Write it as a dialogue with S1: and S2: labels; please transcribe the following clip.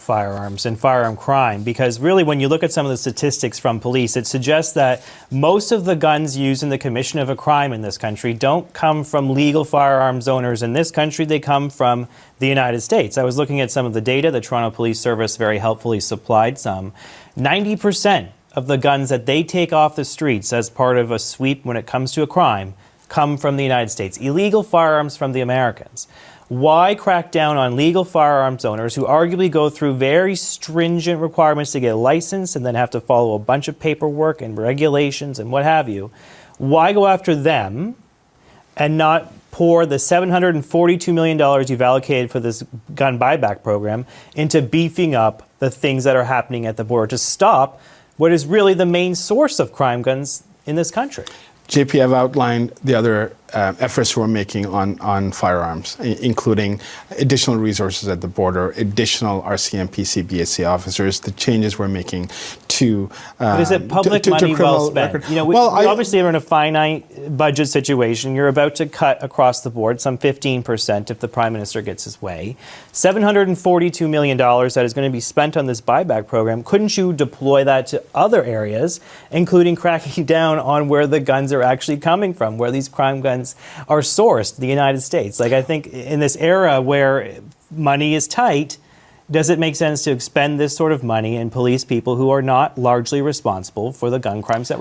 S1: firearms and firearm crime, because really when you look at some of the statistics from police, it suggests that most of the guns used in the commission of a crime in this country don't come from legal firearms owners in this country, they come from the United States. I was looking at some of the data, the Toronto Police Service very helpfully supplied some. 90% of the guns that they take off the streets as part of a sweep when it comes to a crime come from the United States. Illegal firearms from the Americans. Why crack down on legal firearms owners who arguably go through very stringent requirements to get a license and then have to follow a bunch of paperwork and regulations and what have you? Why go after them and not pour the $742 million you've allocated for this gun buyback program into beefing up the things that are happening at the border to stop what is really the main source of crime guns in this country?
S2: JP, I've outlined the other efforts we're making on firearms, including additional resources at the border, additional RCMP, CBSC officers, the changes we're making to
S1: but is it public money well spent? You know, we obviously are in a finite budget situation. You're about to cut across the board some 15% if the Prime Minister gets his way. $742 million that is going to be spent on this buyback program. Couldn't you deploy that to other areas, including cracking down on where the guns are actually coming from, where these crime guns are sourced, the United States? Like, I think in this era where money is tight, does it make sense to expend this sort of money and police people who are not largely responsible for the gun crimes that